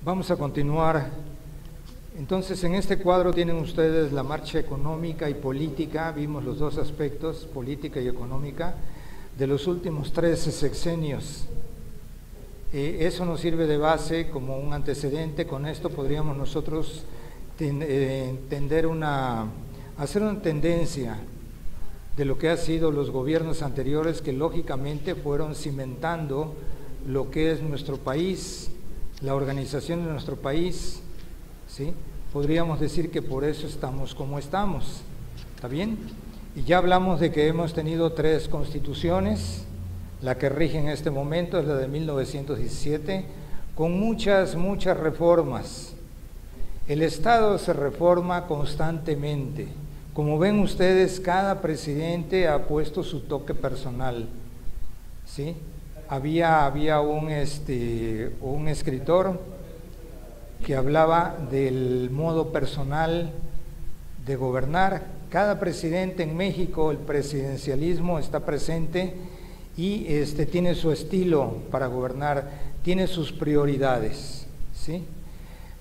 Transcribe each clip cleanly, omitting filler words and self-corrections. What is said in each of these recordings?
Vamos a continuar. Entonces, en este cuadro tienen ustedes la marcha económica y política, vimos los dos aspectos, política y económica, de los últimos 13 sexenios. Eso nos sirve de base como un antecedente. Con esto podríamos nosotros hacer una tendencia de lo que han sido los gobiernos anteriores, que lógicamente fueron cimentando lo que es nuestro país, la organización de nuestro país, ¿sí? Podríamos decir que por eso estamos como estamos, ¿está bien? Y ya hablamos de que hemos tenido 3 constituciones. La que rige en este momento es la de 1917, con muchas reformas. El Estado se reforma constantemente. Como ven ustedes, cada presidente ha puesto su toque personal, ¿sí? Había un escritor que hablaba del modo personal de gobernar. Cada presidente en México, el presidencialismo está presente y tiene su estilo para gobernar, tiene sus prioridades, ¿sí?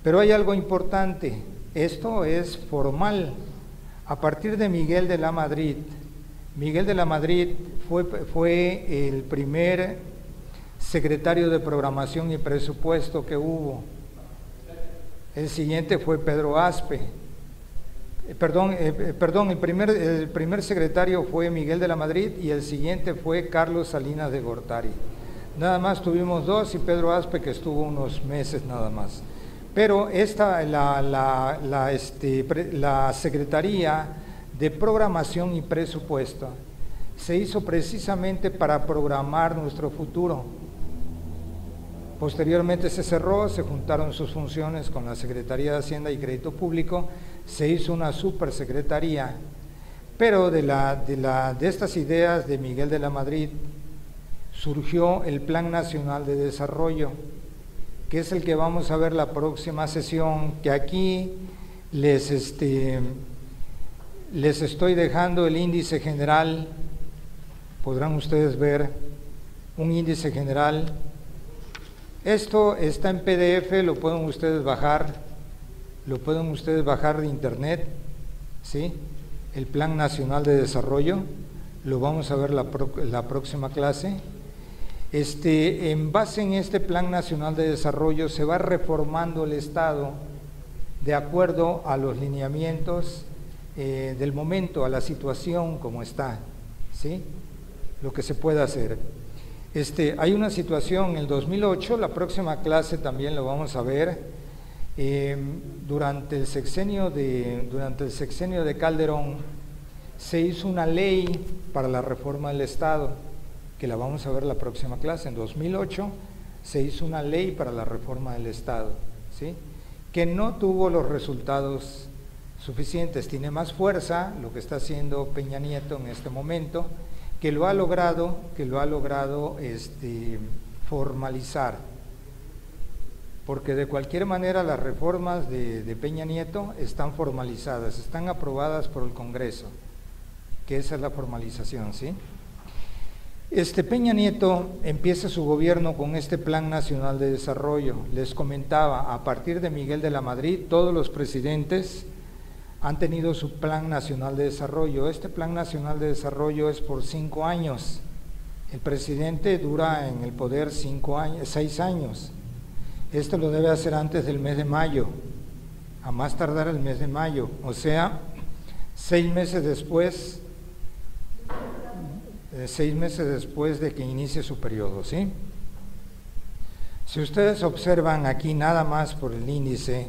Pero hay algo importante, esto es formal. A partir de Miguel de la Madrid fue el primer secretario de Programación y Presupuesto que hubo. El siguiente fue Pedro Aspe. El primer secretario fue Miguel de la Madrid y el siguiente fue Carlos Salinas de Gortari. Nada más tuvimos 2 y Pedro Aspe, que estuvo unos meses nada más. Pero la Secretaría de Programación y Presupuesto se hizo precisamente para programar nuestro futuro. Posteriormente se cerró, se juntaron sus funciones con la Secretaría de Hacienda y Crédito Público, se hizo una supersecretaría, pero de estas ideas de Miguel de la Madrid surgió el Plan Nacional de Desarrollo, que es el que vamos a ver la próxima sesión, que aquí les estoy dejando el índice general. Podrán ustedes ver un índice general. Esto está en PDF, lo pueden ustedes bajar de internet, ¿sí? El Plan Nacional de Desarrollo, lo vamos a ver la próxima clase. En base en este Plan Nacional de Desarrollo se va reformando el Estado de acuerdo a los lineamientos del momento, a la situación como está, ¿sí? Lo que se puede hacer. Hay una situación en el 2008, la próxima clase también lo vamos a ver. Durante el sexenio de Calderón se hizo una ley para la reforma del Estado, que la vamos a ver la próxima clase. En 2008 se hizo una ley para la reforma del Estado, ¿sí? Que no tuvo los resultados suficientes. Tiene más fuerza lo que está haciendo Peña Nieto en este momento, que lo ha logrado formalizar, porque de cualquier manera las reformas de Peña Nieto están formalizadas, están aprobadas por el Congreso, que esa es la formalización, ¿sí? Peña Nieto empieza su gobierno con este Plan Nacional de Desarrollo. Les comentaba, a partir de Miguel de la Madrid, todos los presidentes han tenido su Plan Nacional de Desarrollo. Este Plan Nacional de Desarrollo es por 5 años. El presidente dura en el poder 6 años. Esto lo debe hacer antes del mes de mayo, a más tardar el mes de mayo, o sea, 6 meses después de que inicie su periodo, ¿sí? Si ustedes observan aquí nada más por el índice,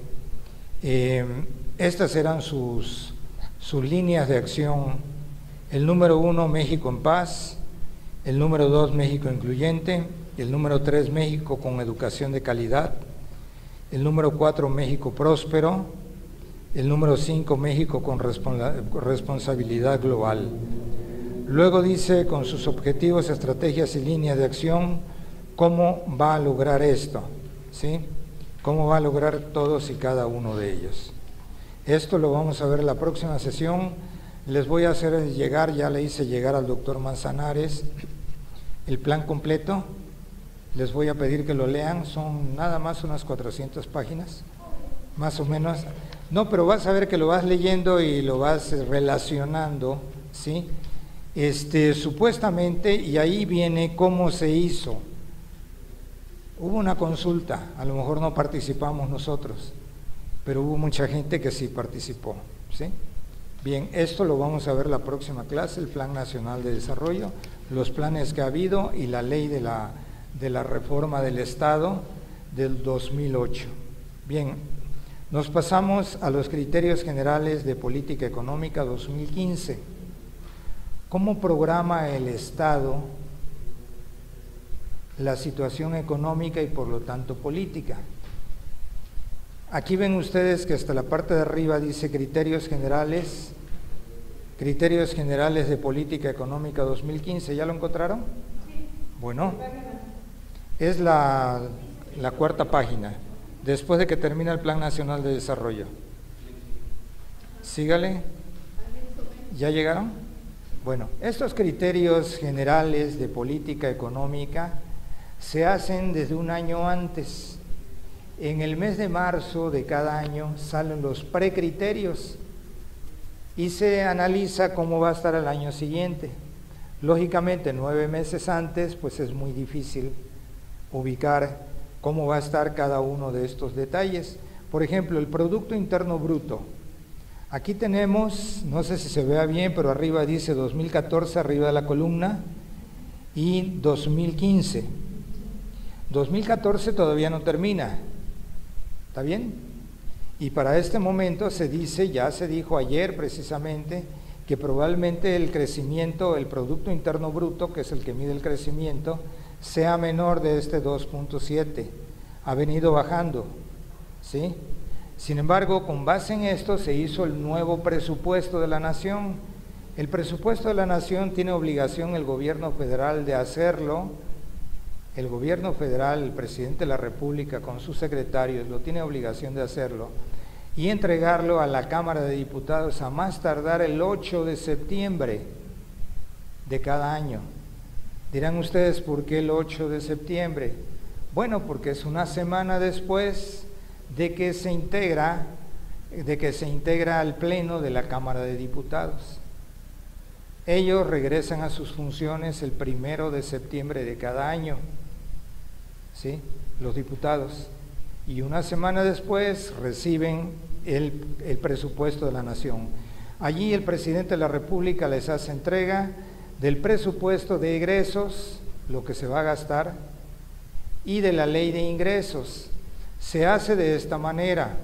estas eran sus líneas de acción. El número 1, México en paz; el número 2, México incluyente; el número 3, México con educación de calidad; el número 4, México próspero; el número 5, México con responsabilidad global. Luego dice, con sus objetivos, estrategias y líneas de acción, cómo va a lograr esto, ¿sí? Cómo va a lograr todos y cada uno de ellos. Esto lo vamos a ver en la próxima sesión. Les voy a hacer llegar, ya le hice llegar al doctor Manzanares el plan completo. les voy a pedir que lo lean, son nada más unas 400 páginas, más o menos. No, pero vas a ver que lo vas leyendo y lo vas relacionando, ¿sí? Supuestamente, y ahí viene cómo se hizo. Hubo una consulta, a lo mejor no participamos nosotros, pero hubo mucha gente que sí participó, ¿sí? Bien, esto lo vamos a ver la próxima clase, el Plan Nacional de Desarrollo, los planes que ha habido y la ley de la reforma del Estado del 2008. Bien, nos pasamos a los criterios generales de política económica 2015. ¿Cómo programa el Estado la situación económica y por lo tanto política? Aquí ven ustedes que hasta la parte de arriba dice criterios generales de política económica 2015. ¿Ya lo encontraron? Sí. Bueno, es la cuarta página, después de que termina el Plan Nacional de Desarrollo. Sígale. ¿Ya llegaron? Bueno, estos criterios generales de política económica se hacen desde un año antes. En el mes de marzo de cada año salen los precriterios y se analiza cómo va a estar el año siguiente. Lógicamente, 9 meses antes, pues es muy difícil ubicar cómo va a estar cada uno de estos detalles. Por ejemplo, el Producto Interno Bruto. Aquí tenemos, no sé si se vea bien, pero arriba dice 2014, arriba de la columna, y 2015. 2014 todavía no termina, ¿está bien? Y para este momento se dice, ya se dijo ayer precisamente, que probablemente el crecimiento, el Producto Interno Bruto, que es el que mide el crecimiento, sea menor de este 2.7, ha venido bajando, ¿sí? Sin embargo, con base en esto se hizo el nuevo presupuesto de la Nación. El presupuesto de la Nación tiene obligación el gobierno federal de hacerlo. El gobierno federal, el presidente de la República con sus secretarios lo tiene obligación de hacerlo y entregarlo a la Cámara de Diputados a más tardar el 8 de septiembre de cada año. Dirán ustedes, ¿por qué el 8 de septiembre? Bueno, porque es una semana después de que se integra al Pleno de la Cámara de Diputados. Ellos regresan a sus funciones el 1 de septiembre de cada año, ¿sí? Los diputados. Y una semana después reciben el presupuesto de la Nación. Allí el presidente de la República les hace entrega del presupuesto de egresos, lo que se va a gastar, y de la ley de ingresos. Se hace de esta manera.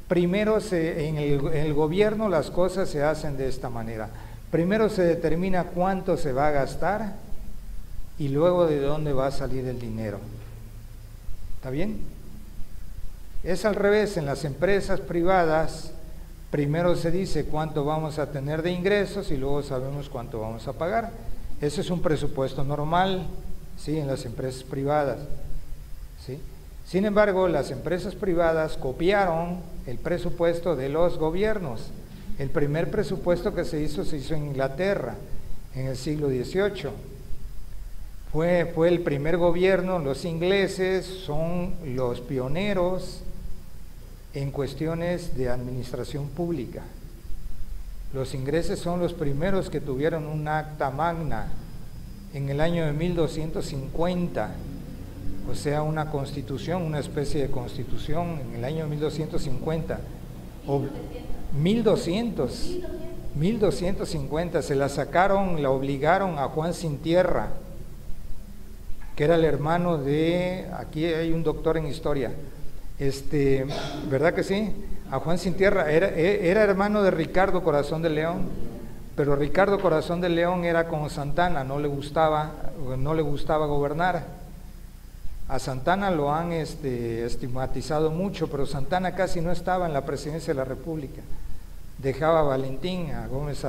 Primero en el gobierno las cosas se hacen de esta manera. Primero se determina cuánto se va a gastar y luego de dónde va a salir el dinero. ¿Está bien? Es al revés, en las empresas privadas, primero se dice cuánto vamos a tener de ingresos y luego sabemos cuánto vamos a pagar. Ese es un presupuesto normal, ¿sí? En las empresas privadas, ¿sí? Sin embargo, las empresas privadas copiaron el presupuesto de los gobiernos. El primer presupuesto que se hizo en Inglaterra en el siglo XVIII. Fue el primer gobierno, los ingleses son los pioneros en cuestiones de administración pública. Los ingleses son los primeros que tuvieron un acta magna en el año de 1250, o sea, una constitución, una especie de constitución en el año 1250, o 1250, se la sacaron, la obligaron a Juan Sin Tierra, que era el hermano de, aquí hay un doctor en historia, ¿verdad que sí? A Juan Sin Tierra, era hermano de Ricardo Corazón de León, pero Ricardo Corazón de León era con Santana, no le gustaba gobernar. A Santana lo han estigmatizado mucho, pero Santana casi no estaba en la presidencia de la República. Dejaba a Valentín, a Gómez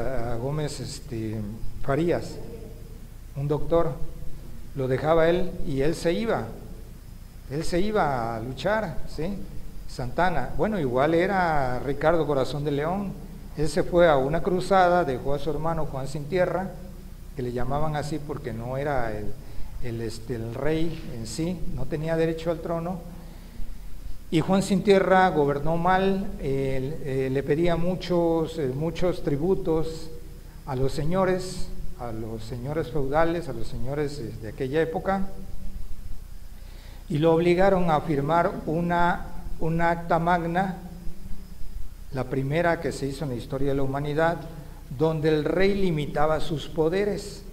Farías, un doctor, lo dejaba él y él se iba a luchar, ¿sí? Santana, bueno, igual era Ricardo Corazón de León, él se fue a una cruzada, dejó a su hermano Juan Sin Tierra, que le llamaban así porque no era el rey en sí, no tenía derecho al trono, y Juan Sin Tierra gobernó mal, le pedía muchos tributos a los señores feudales, a los señores de aquella época, y lo obligaron a firmar una acta magna, la primera que se hizo en la historia de la humanidad, donde el rey limitaba sus poderes.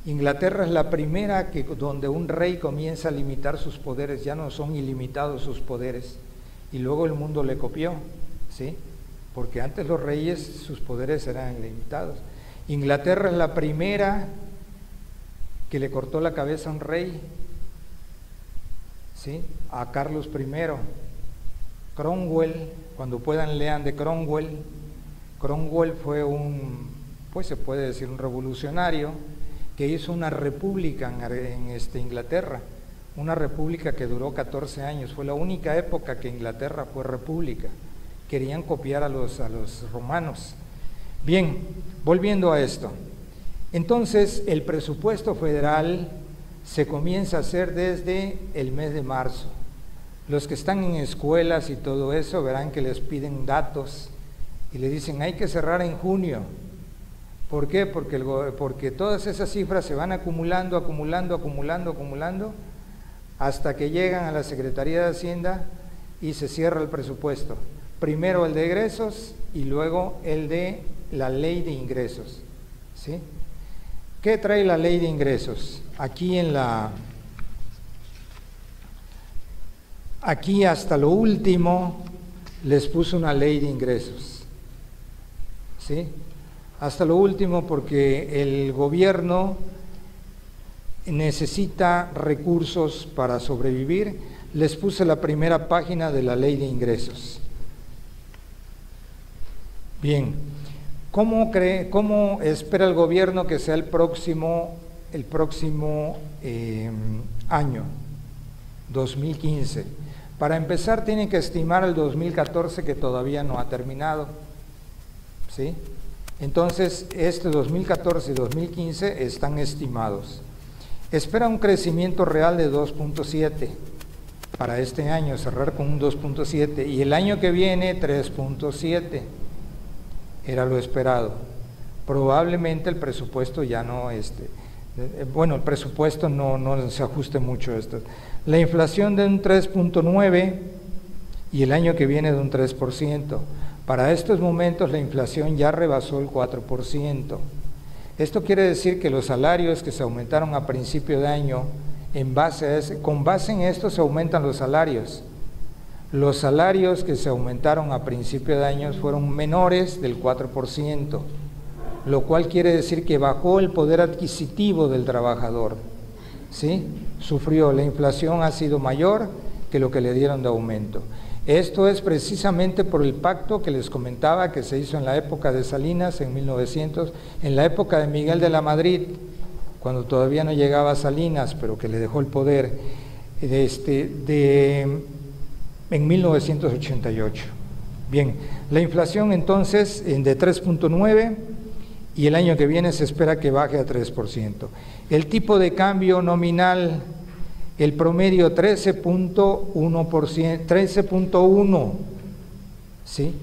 Inglaterra es la primera donde un rey comienza a limitar sus poderes, ya no son ilimitados sus poderes, y luego el mundo le copió, ¿sí? Porque antes los reyes, sus poderes eran limitados. Inglaterra es la primera que le cortó la cabeza a un rey, ¿sí? A Carlos I. Cromwell, cuando puedan lean de Cromwell. Cromwell fue pues se puede decir un revolucionario que hizo una república en Inglaterra, una república que duró 14 años, fue la única época que Inglaterra fue república. Querían copiar a los romanos. Bien, volviendo a esto, entonces el presupuesto federal se comienza a hacer desde el mes de marzo. Los que están en escuelas y todo eso verán que les piden datos y le dicen hay que cerrar en junio. ¿Por qué? Porque todas esas cifras se van acumulando hasta que llegan a la Secretaría de Hacienda y se cierra el presupuesto. Primero el de egresos y luego el de la ley de ingresos, ¿sí? ¿Qué trae la ley de ingresos? Aquí hasta lo último les puso una ley de ingresos, ¿sí? Hasta lo último, porque el gobierno necesita recursos para sobrevivir. Les puse la primera página de la ley de ingresos. Bien, ¿cómo espera el gobierno que sea el próximo año, 2015? Para empezar tienen que estimar el 2014 que todavía no ha terminado, ¿sí? Entonces, 2014 y 2015 están estimados. Espera un crecimiento real de 2.7 para este año, cerrar con un 2.7, y el año que viene 3.7, era lo esperado. Probablemente el presupuesto ya no, el presupuesto no se ajuste mucho a esto. La inflación de un 3.9 y el año que viene de un 3%. Para estos momentos la inflación ya rebasó el 4%. Esto quiere decir que los salarios que se aumentaron a principio de año, con base en esto se aumentan los salarios. Los salarios que se aumentaron a principio de año fueron menores del 4%, lo cual quiere decir que bajó el poder adquisitivo del trabajador, ¿sí? Sufrió, la inflación ha sido mayor que lo que le dieron de aumento. Esto es precisamente por el pacto que les comentaba que se hizo en la época de Salinas, en 1900, en la época de Miguel de la Madrid, cuando todavía no llegaba Salinas, pero que le dejó el poder, en 1988. Bien, la inflación entonces de 3.9 y el año que viene se espera que baje a 3%. El tipo de cambio nominal, el promedio 13.1%, 13.1, ¿sí?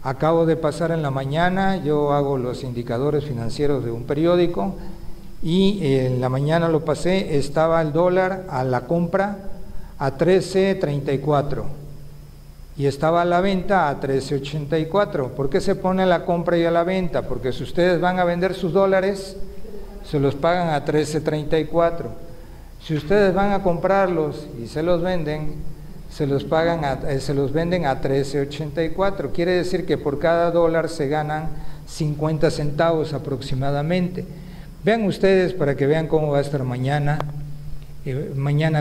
Acabo de pasar en la mañana, yo hago los indicadores financieros de un periódico y en la mañana lo pasé, estaba el dólar a la compra a 13.34 y estaba a la venta a 13.84. ¿Por qué se pone a la compra y a la venta? Porque si ustedes van a vender sus dólares, se los pagan a 13.34. Si ustedes van a comprarlos y se los venden, se los venden a 13.84. Quiere decir que por cada dólar se ganan 50 centavos aproximadamente. Vean ustedes para que vean cómo va a estar mañana,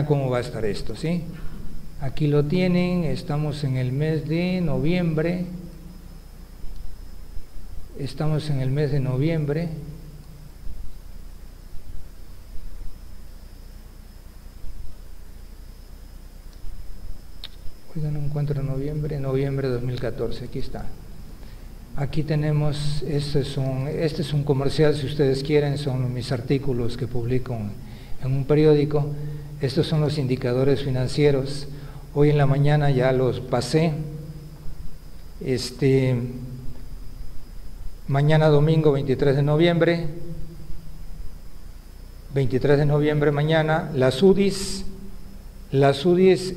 cómo va a estar esto, ¿sí? Aquí lo tienen, estamos en el mes de noviembre, Oiga, no encuentro noviembre de 2014, aquí está. Aquí tenemos, este es un comercial, si ustedes quieren, son mis artículos que publico en un periódico. Estos son los indicadores financieros. Hoy en la mañana ya los pasé. Mañana domingo 23 de noviembre, mañana, las UDIs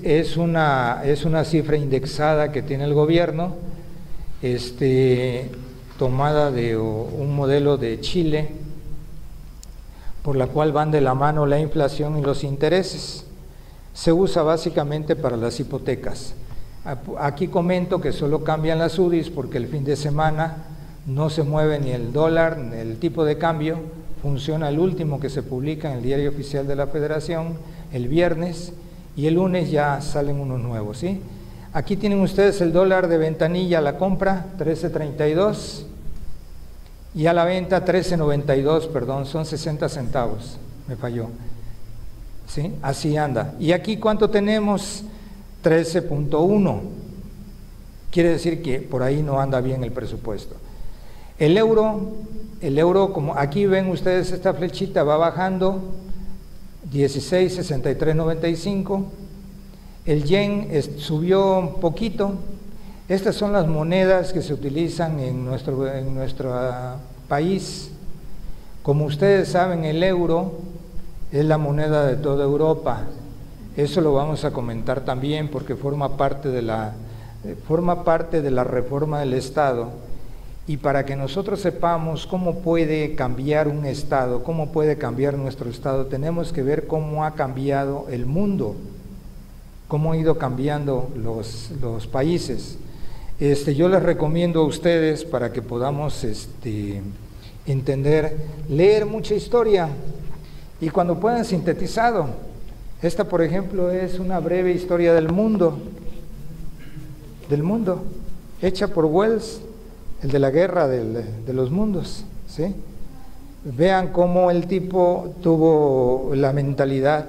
es una cifra indexada que tiene el gobierno, tomada de un modelo de Chile, por la cual van de la mano la inflación y los intereses. Se usa básicamente para las hipotecas. Aquí comento que solo cambian las UDIs porque el fin de semana no se mueve ni el dólar, ni el tipo de cambio. Funciona el último que se publica en el Diario Oficial de la Federación el viernes, y el lunes ya salen unos nuevos, ¿sí? Aquí tienen ustedes el dólar de ventanilla a la compra, 13.32, y a la venta 13.92, perdón, son 60 centavos, me falló, ¿sí? Así anda. Y aquí ¿cuánto tenemos? 13.1, quiere decir que por ahí no anda bien el presupuesto. El euro, como aquí ven ustedes esta flechita, va bajando, 16.6395, el yen subió un poquito. Estas son las monedas que se utilizan en nuestro país. Como ustedes saben, el euro es la moneda de toda Europa. Eso lo vamos a comentar también porque forma parte de la reforma del Estado. Y para que nosotros sepamos cómo puede cambiar un Estado, cómo puede cambiar nuestro Estado, tenemos que ver cómo ha cambiado el mundo, cómo han ido cambiando los países. Yo les recomiendo a ustedes, para que podamos entender, leer mucha historia, y cuando puedan sintetizado. Esta, por ejemplo, es una breve historia del mundo, hecha por Wells, el de la guerra de los mundos, ¿sí? Vean cómo el tipo tuvo la mentalidad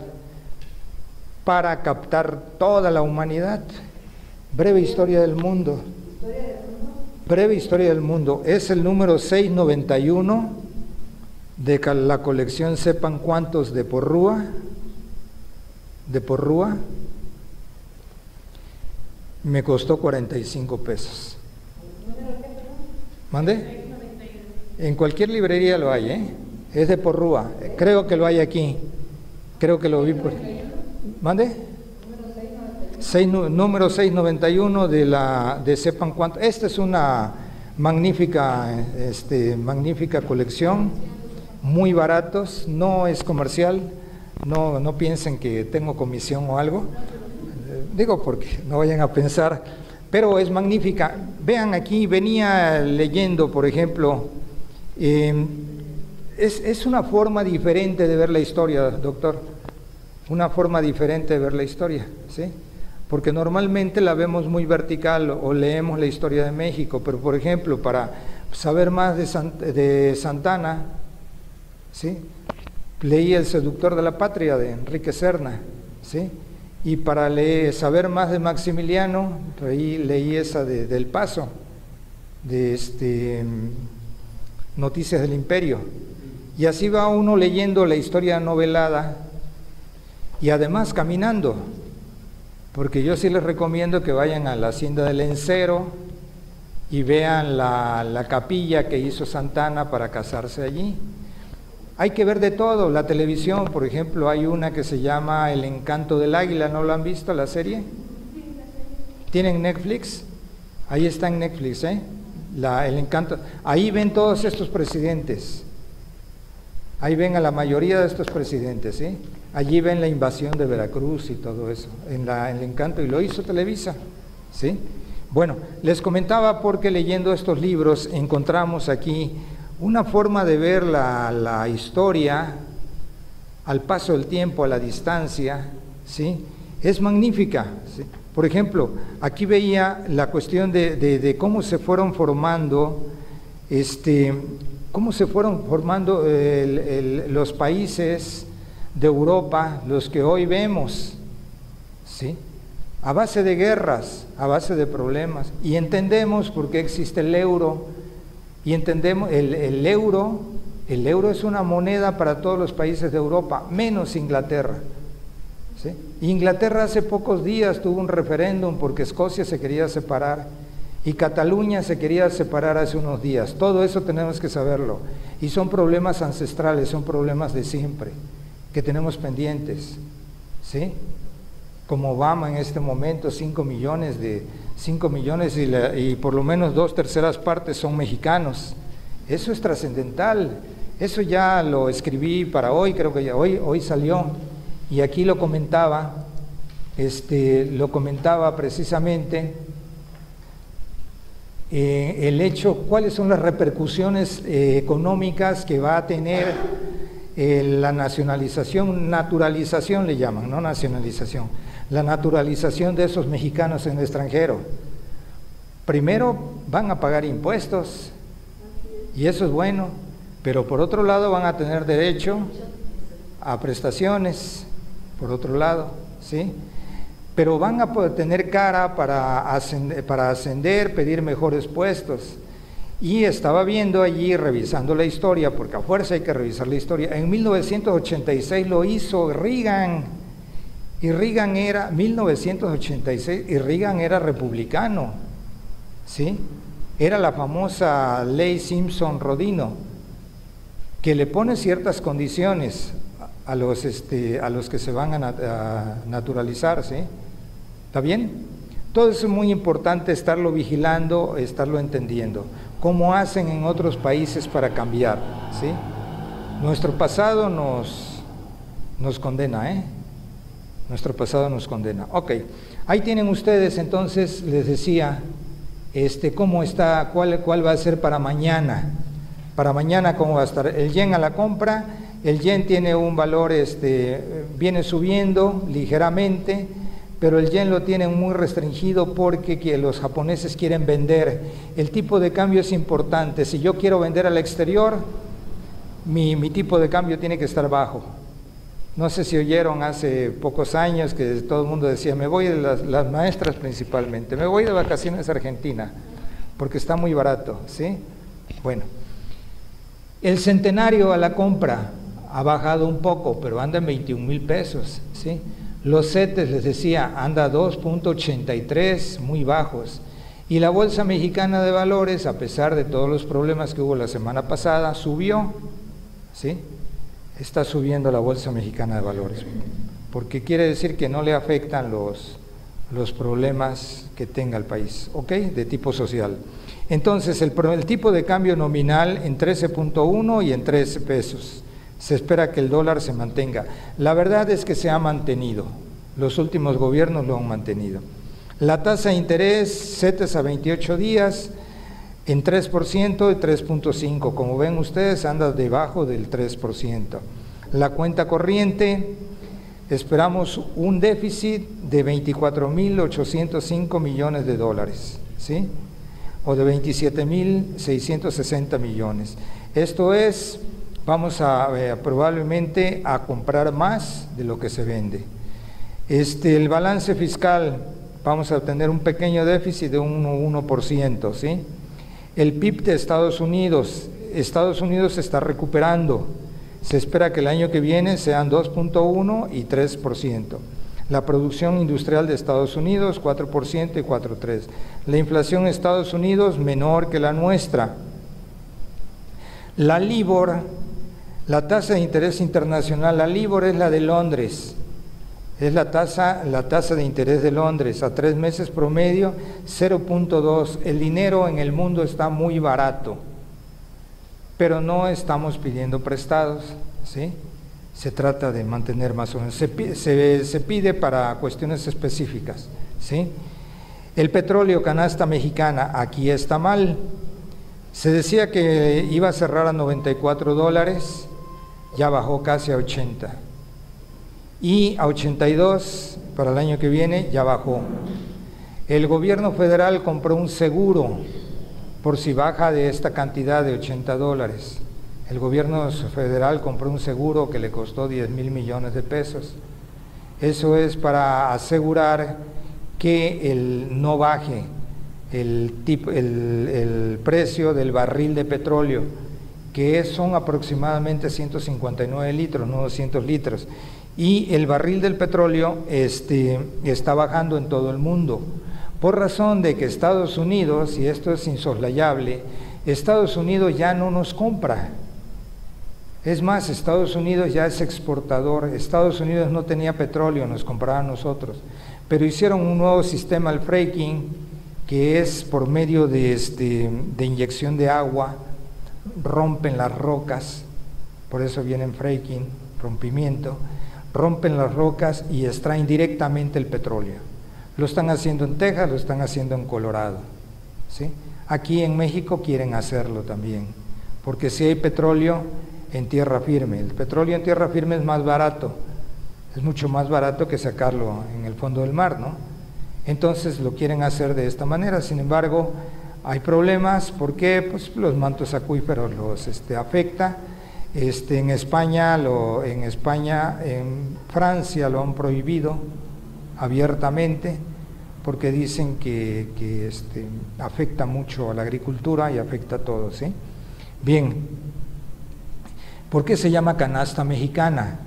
para captar toda la humanidad. Breve historia del mundo. Breve historia del mundo. Es el número 691 de la colección Sepan Cuántos de Porrúa. Me costó 45 pesos. ¿Mande? En cualquier librería lo hay, ¿eh? Es de Porrúa. Creo que lo hay aquí. Creo que lo vi por... ¿Mande? Número 691 de Sepan Cuánto. Esta es una magnífica colección, muy baratos, no es comercial, no piensen que tengo comisión o algo, digo porque no vayan a pensar, pero es magnífica. Vean aquí, venía leyendo, por ejemplo, es una forma diferente de ver la historia, doctor, una forma diferente de ver la historia, ¿sí? Porque normalmente la vemos muy vertical o leemos la historia de México, pero por ejemplo, para saber más de Santana, ¿sí? Leí El seductor de la patria de Enrique Serna, ¿sí? Y para saber más de Maximiliano, leí esa del Paso, de Noticias del Imperio, y así va uno leyendo la historia novelada y además caminando, porque yo sí les recomiendo que vayan a la Hacienda del Lencero y vean la capilla que hizo Santana para casarse allí. Hay que ver de todo. La televisión, por ejemplo, hay una que se llama El Encanto del Águila, ¿no lo han visto la serie? ¿Tienen Netflix? Ahí está en Netflix, ¿eh? El Encanto. Ahí ven todos estos presidentes. Ahí ven a la mayoría de estos presidentes, ¿sí? Allí ven la invasión de Veracruz y todo eso, en El Encanto, y lo hizo Televisa, ¿sí? Bueno, les comentaba porque leyendo estos libros encontramos aquí una forma de ver la historia al paso del tiempo, a la distancia, ¿sí? Es magnífica, ¿sí? Por ejemplo, aquí veía la cuestión de cómo se fueron formando, los países de Europa, los que hoy vemos, ¿sí? A base de guerras, a base de problemas, y entendemos por qué existe el euro, y entendemos el euro El euro es una moneda para todos los países de Europa, menos Inglaterra. ¿Sí? Inglaterra hace pocos días tuvo un referéndum porque Escocia se quería separar y Cataluña se quería separar hace unos días. Todo eso tenemos que saberlo. Y son problemas ancestrales, son problemas de siempre, que tenemos pendientes. ¿Sí? Como Obama en este momento, 5 millones y por lo menos 2/3 partes son mexicanos. Eso es trascendental. Eso ya lo escribí para hoy, creo que ya hoy salió, y aquí lo comentaba precisamente el hecho, cuáles son las repercusiones económicas que va a tener la naturalización le llaman, no nacionalización, la naturalización de esos mexicanos en el extranjero. Primero van a pagar impuestos, y eso es bueno, pero por otro lado van a tener derecho a prestaciones, por otro lado, ¿sí? Pero van a poder tener cara para ascender, pedir mejores puestos. Y estaba viendo allí, revisando la historia, porque a fuerza hay que revisar la historia, en 1986 lo hizo Reagan, y Reagan era, 1986, y Reagan era republicano, ¿sí? Era la famosa ley Simpson-Rodino, que le pone ciertas condiciones a los que se van a naturalizar, ¿sí? ¿Está bien? Todo eso es muy importante estarlo vigilando, estarlo entendiendo. ¿Cómo hacen en otros países para cambiar? ¿Sí? Nuestro pasado nos condena, ¿eh? Nuestro pasado nos condena. Ok, ahí tienen ustedes, entonces, les decía, cómo está, cuál va a ser para mañana. Para mañana, ¿cómo va a estar? El yen a la compra, el yen tiene un valor, viene subiendo ligeramente, pero el yen lo tienen muy restringido porque los japoneses quieren vender. El tipo de cambio es importante. Si yo quiero vender al exterior, mi tipo de cambio tiene que estar bajo. No sé si oyeron hace pocos años que todo el mundo decía, me voy, las maestras principalmente, me voy de vacaciones a Argentina, porque está muy barato, ¿sí? Bueno, el centenario a la compra ha bajado un poco, pero anda en 21,000 pesos, ¿sí? Los CETES, les decía, anda a 2.83, muy bajos. Y la Bolsa Mexicana de Valores, a pesar de todos los problemas que hubo la semana pasada, subió, ¿sí? Está subiendo la Bolsa Mexicana de Valores, porque quiere decir que no le afectan los problemas que tenga el país, ¿ok? De tipo social. Entonces, el tipo de cambio nominal en 13.1 y en 13 pesos. Se espera que el dólar se mantenga. La verdad es que se ha mantenido. Los últimos gobiernos lo han mantenido. La tasa de interés, CETES a 28 días, en 3% y 3.5%. Como ven ustedes, anda debajo del 3%. La cuenta corriente, esperamos un déficit de 24.805 millones de dólares, ¿sí? O de 27.660 millones. Esto es, vamos probablemente a comprar más de lo que se vende. El balance fiscal, vamos a tener un pequeño déficit de un 1%, ¿sí? El PIB de Estados Unidos se está recuperando. Se espera que el año que viene sean 2.1 y 3%. La producción industrial de Estados Unidos, 4% y 4.3%. La inflación en Estados Unidos, menor que la nuestra. La LIBOR, la tasa de interés internacional, la LIBOR es la de Londres. Es la tasa de interés de Londres, a 3 meses promedio, 0.2. El dinero en el mundo está muy barato, pero no estamos pidiendo prestados, ¿sí? Se trata de mantener más o menos, se pide para cuestiones específicas, ¿sí? El petróleo canasta mexicana, aquí está mal. Se decía que iba a cerrar a $94, ya bajó casi a 80. Y a 82 para el año que viene ya bajó. El gobierno federal compró un seguro por si baja de esta cantidad de $80. El gobierno federal compró un seguro que le costó 10,000 millones de pesos. Eso es para asegurar que no baje el precio del barril de petróleo, que son aproximadamente 159 litros, no 200 litros. Y el barril del petróleo está bajando en todo el mundo, por razón de que Estados Unidos, y esto es insoslayable, Estados Unidos ya no nos compra. Es más, Estados Unidos ya es exportador. Estados Unidos no tenía petróleo, nos compraba a nosotros. Pero hicieron un nuevo sistema, el fracking, que es por medio de inyección de agua, rompen las rocas, por eso viene fracking, rompimiento, rompen las rocas y extraen directamente el petróleo. Lo están haciendo en Texas, lo están haciendo en Colorado, ¿sí? Aquí en México quieren hacerlo también, porque si hay petróleo en tierra firme, el petróleo en tierra firme es más barato, es mucho más barato que sacarlo en el fondo del mar, ¿no? Entonces lo quieren hacer de esta manera. Sin embargo, hay problemas. ¿Por qué? Pues los mantos acuíferos los afecta. En España, en Francia lo han prohibido abiertamente porque dicen que afecta mucho a la agricultura y afecta a todo, ¿sí? Bien, ¿por qué se llama canasta mexicana?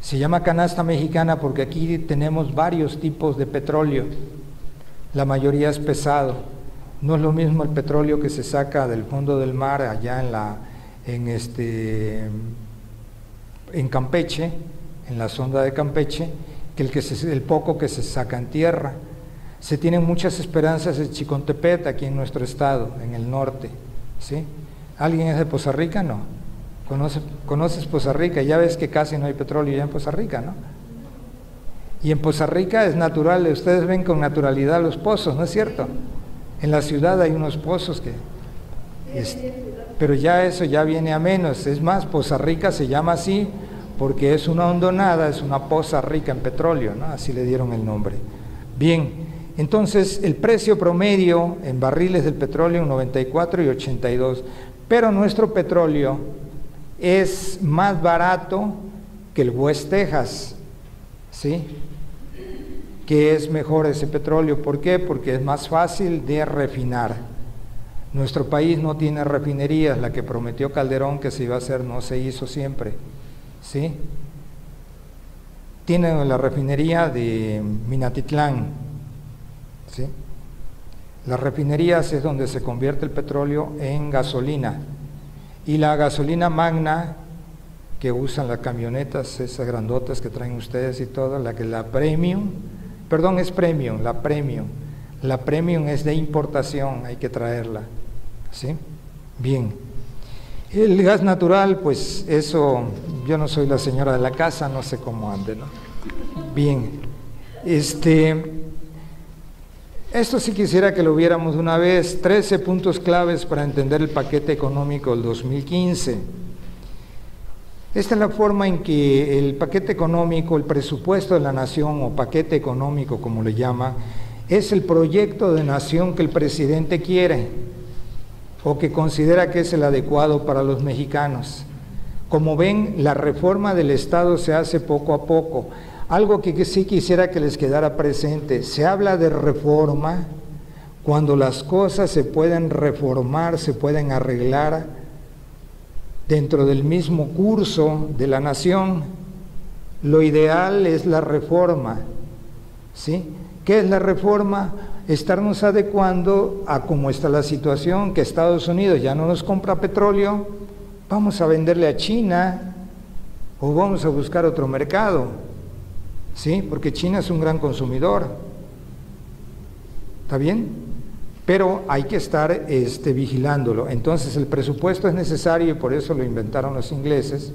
Se llama canasta mexicana porque aquí tenemos varios tipos de petróleo, la mayoría es pesado, no es lo mismo el petróleo que se saca del fondo del mar allá en Campeche, en la sonda de Campeche, que el poco que se saca en tierra. Se tienen muchas esperanzas en Chicontepet, aquí en nuestro estado, en el norte, ¿sí? ¿Alguien es de Poza Rica? No. ¿Conoces Poza Rica? Ya ves que casi no hay petróleo ya en Poza Rica, ¿no? Y en Poza Rica es natural, ustedes ven con naturalidad los pozos, ¿no es cierto? En la ciudad hay unos pozos pero ya eso ya viene a menos. Es más, Poza Rica se llama así porque es una hondonada, es una poza rica en petróleo, ¿no? Así le dieron el nombre. Bien, entonces el precio promedio en barriles del petróleo 94 y 82, pero nuestro petróleo es más barato que el West Texas, ¿sí? Que es mejor ese petróleo. ¿Por qué? Porque es más fácil de refinar. Nuestro país no tiene refinerías, la que prometió Calderón que se iba a hacer no se hizo siempre, ¿sí? Tiene la refinería de Minatitlán, ¿sí? Las refinerías es donde se convierte el petróleo en gasolina, y la gasolina magna que usan las camionetas, esas grandotas que traen ustedes y todo, la premium es de importación, hay que traerla, ¿sí? Bien, el gas natural, pues eso, yo no soy la señora de la casa, no sé cómo ande, ¿no? Bien, esto sí quisiera que lo viéramos de una vez, 13 puntos claves para entender el paquete económico del 2015. Esta es la forma en que el paquete económico, el presupuesto de la nación o paquete económico como le llama, es el proyecto de nación que el presidente quiere o que considera que es el adecuado para los mexicanos. Como ven, la reforma del Estado se hace poco a poco. Algo que sí quisiera que les quedara presente, se habla de reforma cuando las cosas se pueden reformar, se pueden arreglar dentro del mismo curso de la nación. Lo ideal es la reforma, ¿sí? ¿Qué es la reforma? Estarnos adecuando a cómo está la situación, que Estados Unidos ya no nos compra petróleo, vamos a venderle a China o vamos a buscar otro mercado, ¿sí? Porque China es un gran consumidor, ¿está bien? Pero hay que estar vigilándolo. Entonces el presupuesto es necesario y por eso lo inventaron los ingleses,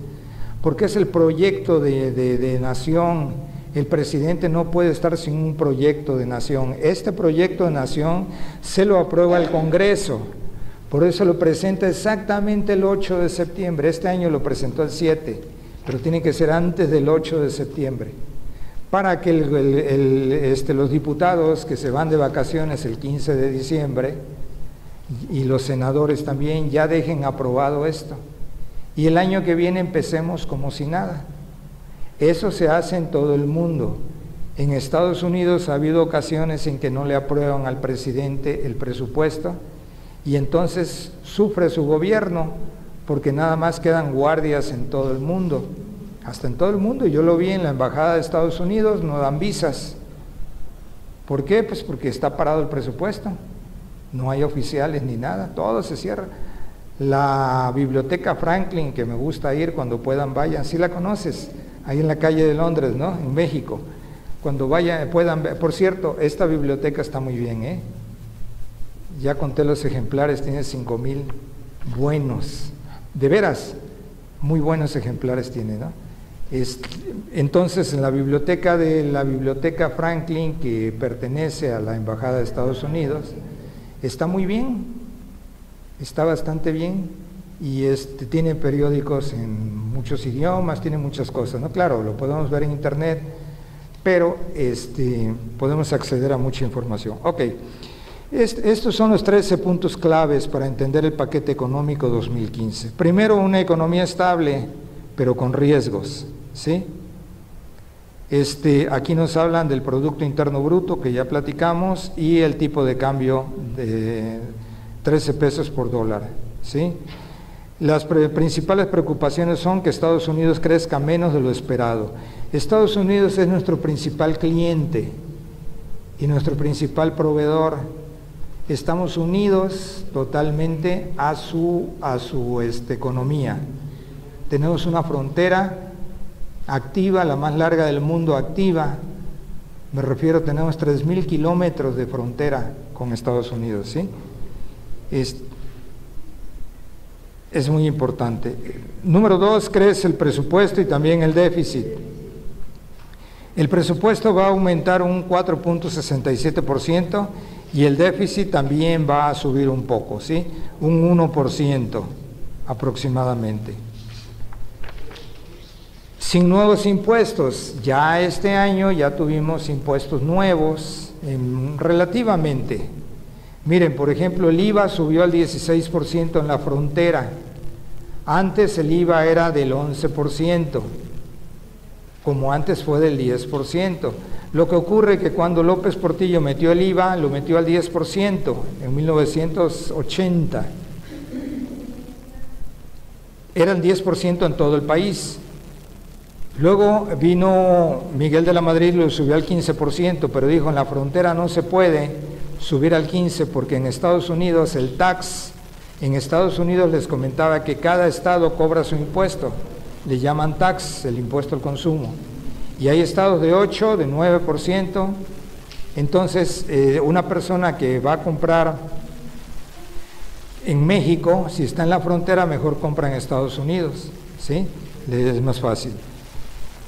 porque es el proyecto de nación. El presidente no puede estar sin un proyecto de nación. Este proyecto de nación se lo aprueba el Congreso, por eso lo presenta exactamente el 8 de septiembre. Este año lo presentó el 7, pero tiene que ser antes del 8 de septiembre, para que los diputados que se van de vacaciones el 15 de diciembre y los senadores también ya dejen aprobado esto. Y el año que viene empecemos como si nada. Eso se hace en todo el mundo. En Estados Unidos ha habido ocasiones en que no le aprueban al presidente el presupuesto y entonces sufre su gobierno porque nada más quedan guardias en todo el mundo, hasta en todo el mundo. Yo lo vi en la embajada de Estados Unidos, no dan visas. ¿Por qué? Pues porque está parado el presupuesto, no hay oficiales ni nada, todo se cierra. La biblioteca Franklin, que me gusta ir, cuando puedan vayan, ¿sí la conoces? Ahí en la calle de Londres, ¿no? En México. Cuando vayan, puedan ver. Por cierto, esta biblioteca está muy bien, ¿eh? Ya conté los ejemplares, tiene 5,000 buenos, de veras, muy buenos ejemplares tiene, ¿no? Entonces, en la biblioteca Franklin, que pertenece a la Embajada de Estados Unidos, está muy bien, está bastante bien, y tiene periódicos en muchos idiomas, tiene muchas cosas, ¿no? Claro, lo podemos ver en internet, pero podemos acceder a mucha información. Ok, estos son los 13 puntos claves para entender el paquete económico 2015. Primero, una economía estable, pero con riesgos, ¿sí? Aquí nos hablan del Producto Interno Bruto, que ya platicamos, y el tipo de cambio de 13 pesos por dólar, ¿sí? Las principales preocupaciones son que Estados Unidos crezca menos de lo esperado. Estados Unidos es nuestro principal cliente y nuestro principal proveedor. Estamos unidos totalmente a su economía. Tenemos una frontera activa, la más larga del mundo activa. Me refiero, tenemos 3,000 kilómetros de frontera con Estados Unidos, ¿sí? Es muy importante. Número 2, crece el presupuesto y también el déficit. El presupuesto va a aumentar un 4.67% y el déficit también va a subir un poco, ¿sí? Un 1% aproximadamente. Sin nuevos impuestos, ya este año ya tuvimos impuestos nuevos, relativamente. Miren, por ejemplo, el IVA subió al 16% en la frontera. Antes el IVA era del 11%, como antes fue del 10%. Lo que ocurre es que cuando López Portillo metió el IVA, lo metió al 10% en 1980. Era el 10% en todo el país. Luego vino Miguel de la Madrid, lo subió al 15%, pero dijo, en la frontera no se puede subir al 15% porque en Estados Unidos el tax, en Estados Unidos les comentaba que cada estado cobra su impuesto, le llaman tax, el impuesto al consumo, y hay estados de 8%, de 9%, entonces una persona que va a comprar en México, si está en la frontera, mejor compra en Estados Unidos, ¿sí? Es más fácil.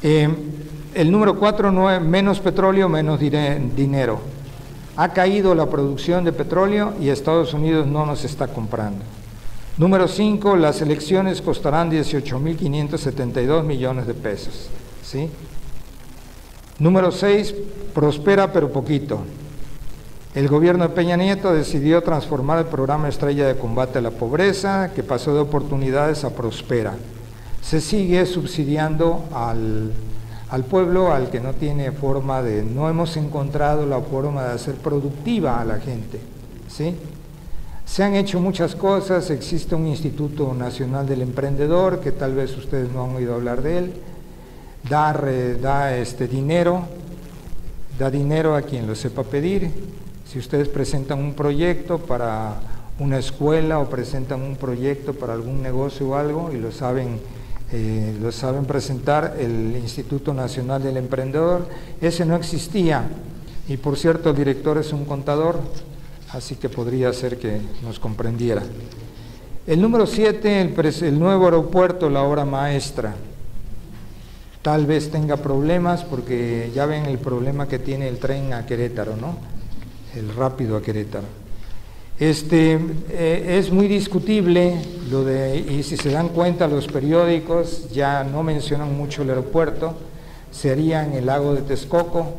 El número 4, menos petróleo, menos dinero. Ha caído la producción de petróleo y Estados Unidos no nos está comprando. Número 5, las elecciones costarán 18.572 millones de pesos, ¿sí? Número 6, prospera pero poquito. El gobierno de Peña Nieto decidió transformar el programa Estrella de Combate a la Pobreza, que pasó de oportunidades a prospera. Se sigue subsidiando al pueblo, al que no tiene forma de, no hemos encontrado la forma de hacer productiva a la gente, ¿sí? Se han hecho muchas cosas, existe un Instituto Nacional del Emprendedor, que tal vez ustedes no han oído hablar de él, da dinero a quien lo sepa pedir. Si ustedes presentan un proyecto para una escuela o presentan un proyecto para algún negocio o algo y lo saben presentar, el Instituto Nacional del Emprendedor, ese no existía, y por cierto el director es un contador, así que podría ser que nos comprendiera. El número 7, el nuevo aeropuerto, la obra maestra, tal vez tenga problemas porque ya ven el problema que tiene el tren a Querétaro, ¿no? El rápido a Querétaro. Es muy discutible y si se dan cuenta los periódicos ya no mencionan mucho el aeropuerto, se haría en el lago de Texcoco.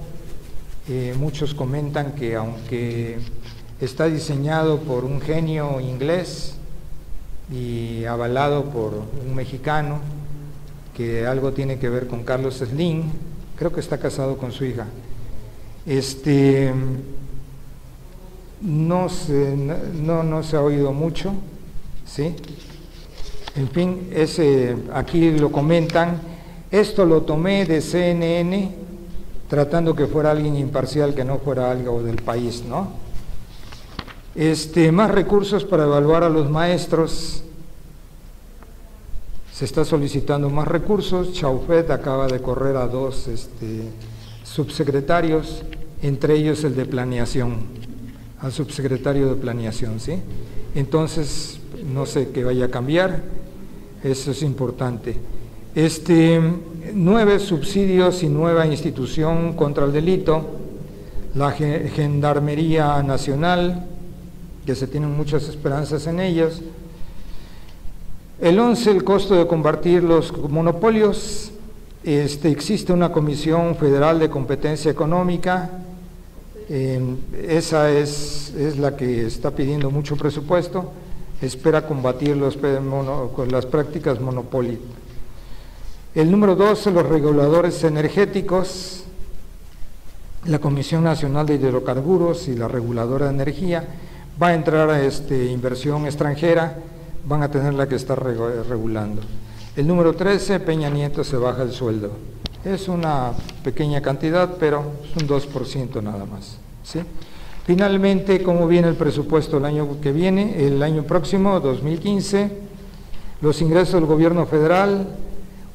Muchos comentan que aunque está diseñado por un genio inglés y avalado por un mexicano, que algo tiene que ver con Carlos Slim, creo que está casado con su hija, no se ha oído mucho, ¿sí? En fin, aquí lo comentan. Esto lo tomé de CNN, tratando que fuera alguien imparcial, que no fuera algo del país, ¿no? Más recursos para evaluar a los maestros. Se está solicitando más recursos. Chaufet acaba de correr a 2 subsecretarios, entre ellos el de planeación, al subsecretario de planeación, ¿sí? Entonces, no sé qué vaya a cambiar, eso es importante. 9 subsidios y nueva institución contra el delito, la Gendarmería Nacional, que se tienen muchas esperanzas en ellos. El 11, el costo de combatir los monopolios. Existe una Comisión Federal de Competencia Económica, esa es la que está pidiendo mucho presupuesto, espera combatir con las prácticas monopólicas. El número 12, los reguladores energéticos, la Comisión Nacional de Hidrocarburos y la Reguladora de Energía. Va a entrar inversión extranjera, van a tenerla que estar regulando. El número 13, Peña Nieto se baja el sueldo. Es una pequeña cantidad, pero es un 2% nada más, ¿sí? Finalmente, ¿cómo viene el presupuesto el año que viene? El año próximo, 2015, los ingresos del gobierno federal,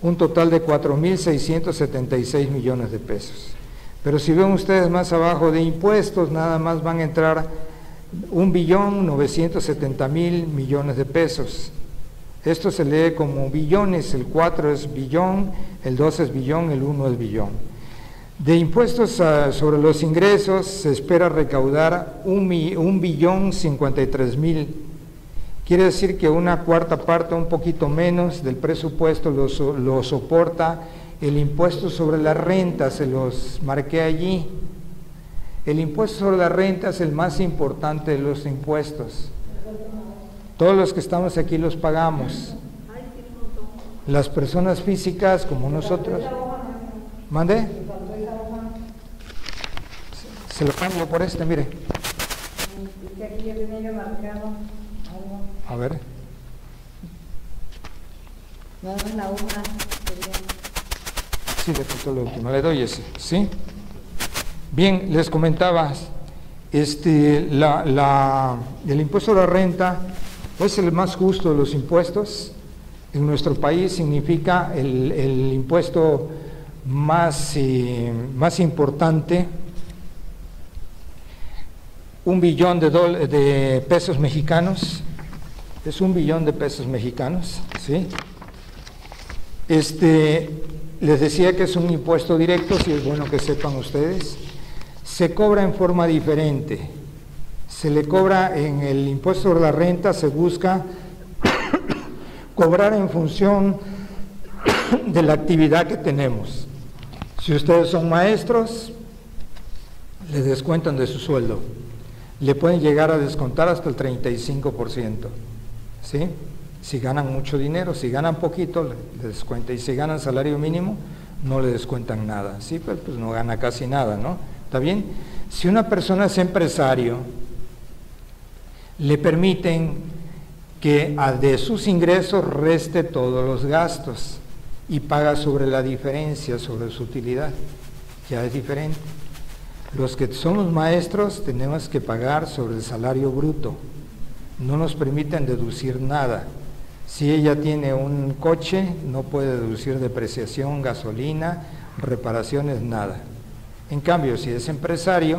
un total de 4.676 millones de pesos. Pero si ven ustedes más abajo de impuestos, nada más van a entrar 1.970.000 millones de pesos. Esto se lee como billones, el 4 es billón, el 2 es billón, el 1 es billón. De impuestos sobre los ingresos se espera recaudar 1.053.000. Quiere decir que una cuarta parte, un poquito menos del presupuesto lo soporta el impuesto sobre la renta, se los marqué allí. El impuesto sobre la renta es el más importante de los impuestos. Todos los que estamos aquí los pagamos. Las personas físicas como nosotros. ¿Mande? Se lo cambio por mire. A ver. Sí, le faltó lo último. Le doy ese, ¿sí? Bien, les comentaba, el impuesto a la renta es el más justo de los impuestos. En nuestro país significa el impuesto más importante. 1 billón de pesos mexicanos, es 1 billón de pesos mexicanos, ¿sí? Les decía que es un impuesto directo, si es bueno que sepan ustedes. Se cobra en forma diferente. Se le cobra en el impuesto sobre la renta, se busca cobrar en función de la actividad que tenemos. Si ustedes son maestros, les descuentan de su sueldo. Le pueden llegar a descontar hasta el 35%, ¿sí? Si ganan mucho dinero, si ganan poquito, le descuenta, y si ganan salario mínimo, no le descuentan nada, ¿sí? Pues no gana casi nada, ¿no? ¿Está bien? Si una persona es empresario, le permiten que de sus ingresos reste todos los gastos y paga sobre la diferencia, sobre su utilidad, ya es diferente. Los que somos maestros tenemos que pagar sobre el salario bruto, no nos permiten deducir nada. Si ella tiene un coche, no puede deducir depreciación, gasolina, reparaciones, nada. En cambio, si es empresario,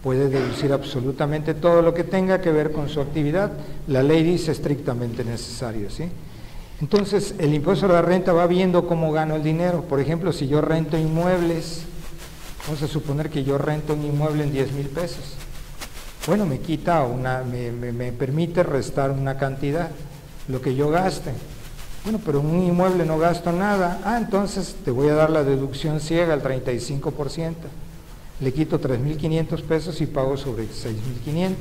puede deducir absolutamente todo lo que tenga que ver con su actividad. La ley dice estrictamente necesario, ¿sí? Entonces, el impuesto a la renta va viendo cómo gano el dinero. Por ejemplo, si yo rento inmuebles, vamos a suponer que yo rento un inmueble en 10,000 pesos. Bueno, me quita me permite restar una cantidad, lo que yo gaste. Bueno, pero en un inmueble no gasto nada. Entonces te voy a dar la deducción ciega, el 35%. Le quito 3.500 pesos y pago sobre 6.500.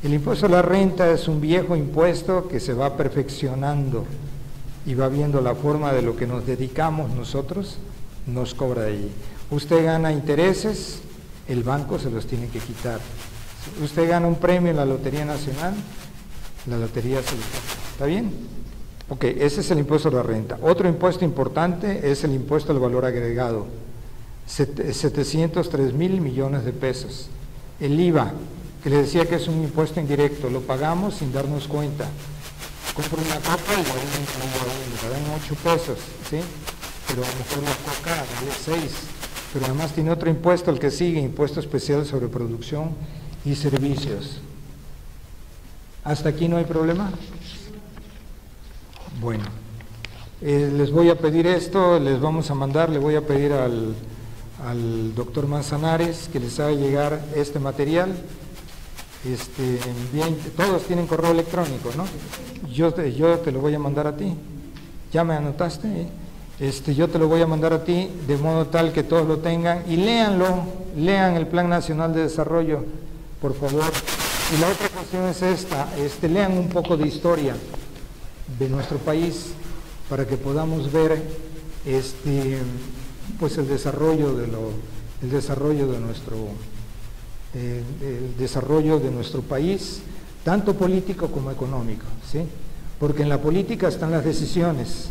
El impuesto a la renta es un viejo impuesto que se va perfeccionando y va viendo la forma de lo que nos dedicamos nosotros, nos cobra de allí. Usted gana intereses, el banco se los tiene que quitar. Usted gana un premio en la Lotería Nacional, la lotería se lo quita. ¿Está bien? Ok, ese es el impuesto a la renta. Otro impuesto importante es el impuesto al valor agregado, 703 mil millones de pesos. El IVA, que le decía que es un impuesto indirecto, lo pagamos sin darnos cuenta. Compro una coca y le dan 8 pesos, ¿sí? Pero a lo mejor la coca vale 6. Pero además tiene otro impuesto, el que sigue, impuesto especial sobre producción y servicios. ¿Hasta aquí no hay problema? Bueno, les voy a pedir esto, les vamos a mandar, le voy a pedir al doctor Manzanares que les haga llegar este material. Bien, todos tienen correo electrónico, ¿no? Yo te lo voy a mandar a ti. ¿Ya me anotaste? Yo te lo voy a mandar a ti de modo tal que todos lo tengan y léanlo, lean el Plan Nacional de Desarrollo, por favor. Y la otra cuestión es esta, lean un poco de historia de nuestro país para que podamos ver pues el desarrollo de nuestro país, tanto político como económico, ¿sí? Porque en la política están las decisiones.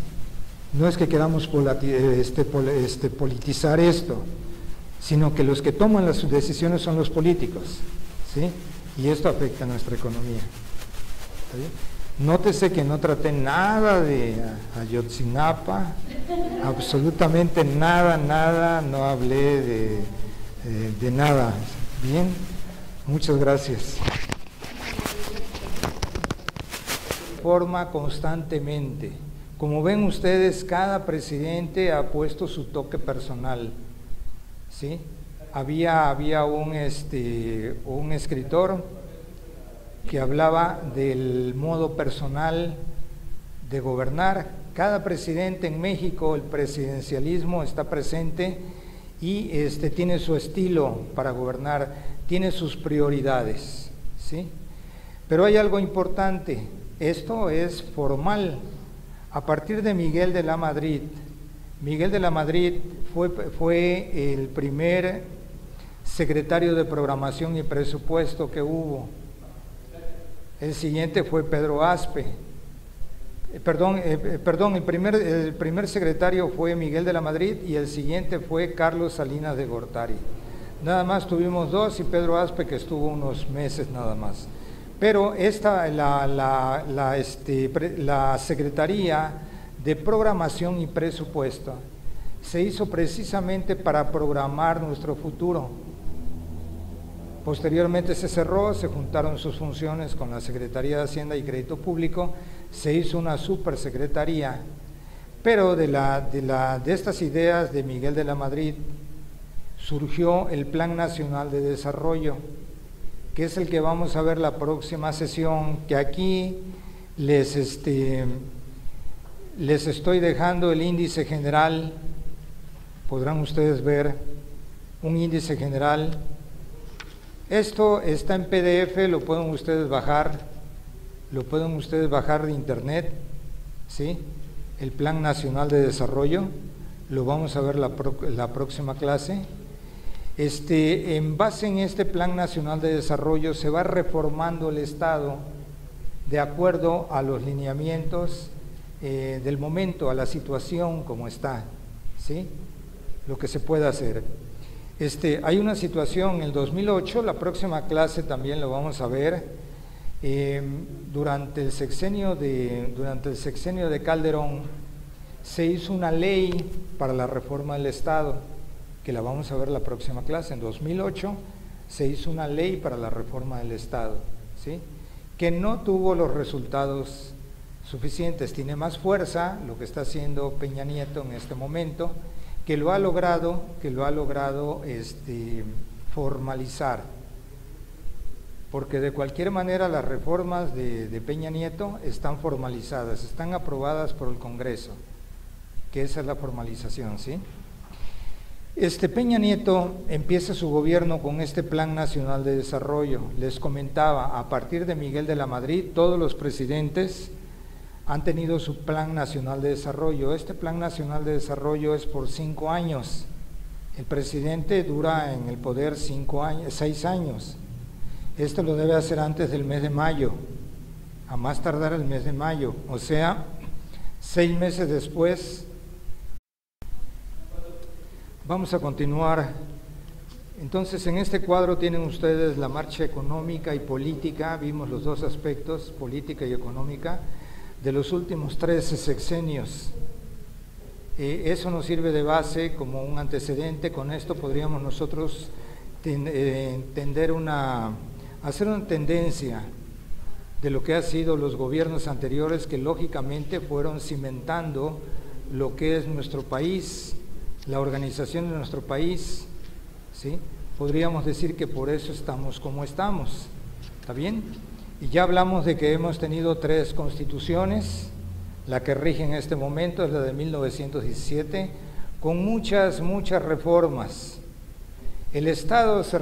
No es que queramos politizar esto, sino que los que toman las decisiones son los políticos, ¿sí? Y esto afecta a nuestra economía. ¿Está bien? Nótese que no traté nada de Ayotzinapa, absolutamente nada, no hablé de nada. Bien, muchas gracias. Forma constantemente. Como ven ustedes, cada presidente ha puesto su toque personal, ¿sí? Había un escritor que hablaba del modo personal de gobernar. Cada presidente en México, el presidencialismo está presente y tiene su estilo para gobernar, tiene sus prioridades, ¿sí? Pero hay algo importante, esto es formal. A partir de Miguel de la Madrid fue el primer secretario de Programación y Presupuesto que hubo. El siguiente fue Pedro Aspe. El primer secretario fue Miguel de la Madrid y el siguiente fue Carlos Salinas de Gortari. Nada más tuvimos dos y Pedro Aspe que estuvo unos meses nada más. Pero la Secretaría de Programación y Presupuesto se hizo precisamente para programar nuestro futuro. Posteriormente se cerró, se juntaron sus funciones con la Secretaría de Hacienda y Crédito Público, se hizo una supersecretaría, pero de estas ideas de Miguel de la Madrid surgió el Plan Nacional de Desarrollo, que es el que vamos a ver la próxima sesión, que aquí les estoy dejando el índice general. Podrán ustedes ver un índice general. Esto está en PDF, lo pueden ustedes bajar de internet, ¿sí? El Plan Nacional de Desarrollo, lo vamos a ver la próxima clase. En base en este Plan Nacional de Desarrollo se va reformando el Estado de acuerdo a los lineamientos del momento, a la situación como está, ¿sí? Lo que se puede hacer. Hay una situación en el 2008, la próxima clase también lo vamos a ver, durante el sexenio de Calderón se hizo una ley para la reforma del Estado, que la vamos a ver la próxima clase. En 2008 se hizo una ley para la reforma del Estado, ¿sí? Que no tuvo los resultados suficientes. Tiene más fuerza lo que está haciendo Peña Nieto en este momento, que lo ha logrado formalizar, porque de cualquier manera las reformas de Peña Nieto están formalizadas, están aprobadas por el Congreso, que esa es la formalización, ¿sí? Peña Nieto empieza su gobierno con este Plan Nacional de Desarrollo. Les comentaba, a partir de Miguel de la Madrid, todos los presidentes han tenido su Plan Nacional de Desarrollo. Este Plan Nacional de Desarrollo es por 5 años. El presidente dura en el poder 6 años. Esto lo debe hacer antes del mes de mayo, a más tardar el mes de mayo. O sea, 6 meses después, vamos a continuar. Entonces, en este cuadro tienen ustedes la marcha económica y política, vimos los dos aspectos, política y económica, de los últimos 13 sexenios. Eso nos sirve de base como un antecedente. Con esto podríamos nosotros hacer una tendencia de lo que han sido los gobiernos anteriores, que lógicamente fueron cimentando lo que es nuestro país, la organización de nuestro país, ¿sí? Podríamos decir que por eso estamos como estamos, ¿está bien? Y ya hablamos de que hemos tenido 3 constituciones. La que rige en este momento es la de 1917, con muchas reformas. El Estado se